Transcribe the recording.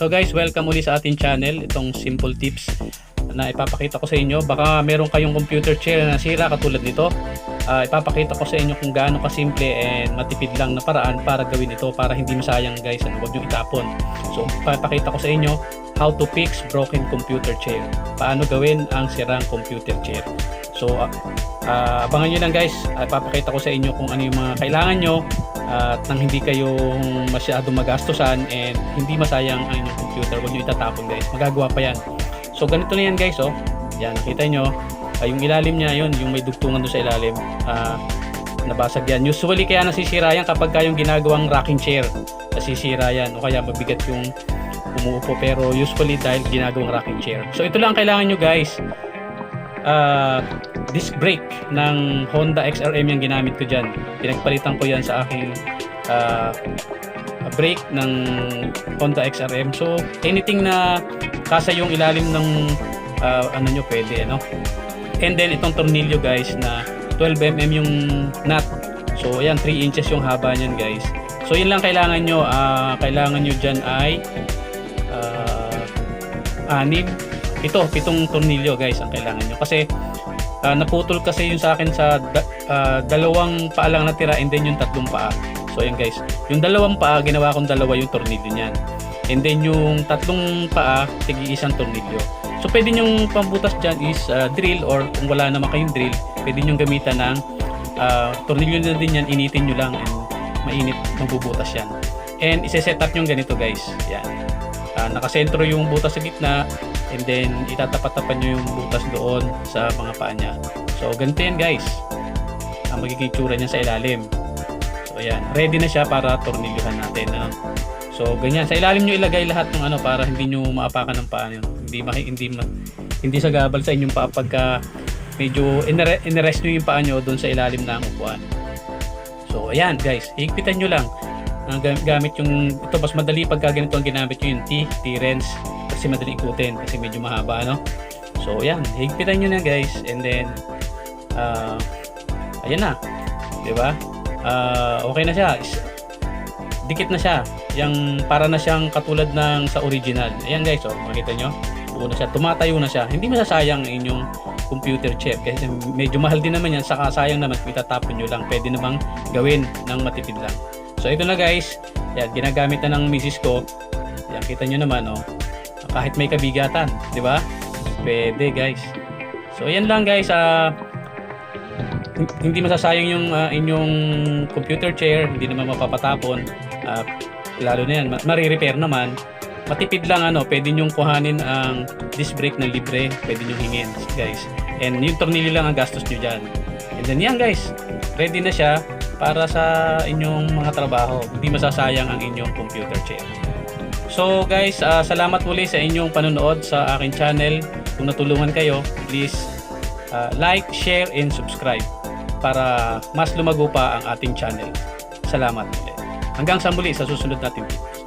So guys, welcome uli sa ating channel. Itong simple tips na ipapakita ko sa inyo. Baka meron kayong computer chair na nasira katulad nito. Ipapakita ko sa inyo kung gaano kasimple and matipid lang na paraan para gawin ito, para hindi masayang guys. Huwag nyo itapon. So ipapakita ko sa inyo how to fix broken computer chair. Paano gawin ang sirang computer chair. So abangan nyo lang guys. Ipapakita ko sa inyo kung ano yung mga kailangan nyo at nang hindi kayo masyadong magastusan and hindi masayang ang inyong computer. Huwag nyo itatapon guys, magagawa pa yan. So ganito na yan guys, oh. Yan, nakita nyo yung ilalim niya, yun, yung may dugtungan doon sa ilalim, nabasag yan. Usually kaya nasisira yan kapag kayong ginagawang rocking chair, nasisira yan o kaya mabigat yung umuupo, pero usually dahil ginagawang rocking chair. So ito lang kailangan nyo guys. Disc brake ng Honda XRM yung ginamit ko dyan. Pinagpalitan ko yan sa aking brake ng Honda XRM. So anything na kasa yung ilalim ng ano nyo, pwede ano. And then itong tornilyo guys na 12mm yung nut. So ayan, 3 inches yung haba nyan guys. So yun lang kailangan nyo. Kailangan nyo dyan ay 7 tornilyo guys ang kailangan nyo. Kasi naputol kasi yung sa akin sa dalawang paa lang natira and then yung 3 paa. So ayan guys, yung 2 paa ginawa kong 2 yung tornilyo niyan. And then yung 3 paa tig-iisang tornilyo. So pwede nyong pambutas dyan is drill, or kung wala naman kayong drill, pwede nyong gamitan ng tornilyo na din yan, initin nyo lang and mainit, magbubutas yan. And isa-set up nyo ganito guys. Yan. Nakasentro yung butas sa gitna and then itatapat-tapan nyo yung butas doon sa mga paa niya. So ganito yan guys. Ang magiging tsura niya sa ilalim. So ayan, ready na siya para tornilyohan natin. So ganyan, sa ilalim nyo ilagay lahat ng ano para hindi nyo maapakan ng paa nyo. Hindi sa gabal sa inyong paa pagka medyo inrest nyo yung paa nyo doon sa ilalim ng upuan. So ayan guys, higpitan nyo lang. Gamit yung ito, mas madali pagka ganito ang ginamit nyo, yung T-wrench, kasi madali ikutin kasi medyo mahaba ano. So ayan, higpitan nyo na guys, and then ayan na, di ba? Okay na siya, dikit na siya, yung para na siyang katulad ng sa original. Ayan guys, oh, makita nyo, buo na siya, tumatayo na siya, hindi masasayang inyong computer chair kasi medyo mahal din naman yan, saka sayang naman kung itatapon nyo lang, pwede namang gawin ng matipid lang. So ito na guys, yan, ginagamit na ng misis ko. Yan, kita nyo naman, oh, kahit may kabigatan, di ba? Pwede guys. So yan lang guys, hindi masasayang yung inyong computer chair, hindi naman mapapatapon, lalo na yan, marirepair naman. Matipid lang ano, pwede nyong kuhanin ang disc brake na libre, pwede nyong hingin guys. And yung tornilyo lang ang gastos nyo dyan. And then yan guys, ready na siya para sa inyong mga trabaho. Hindi masasayang ang inyong computer chair. So guys, salamat muli sa inyong panonood sa aking channel. Kung natulungan kayo, please like, share, and subscribe para mas lumago pa ang ating channel. Salamat muli. Hanggang sa muli sa susunod nating videos.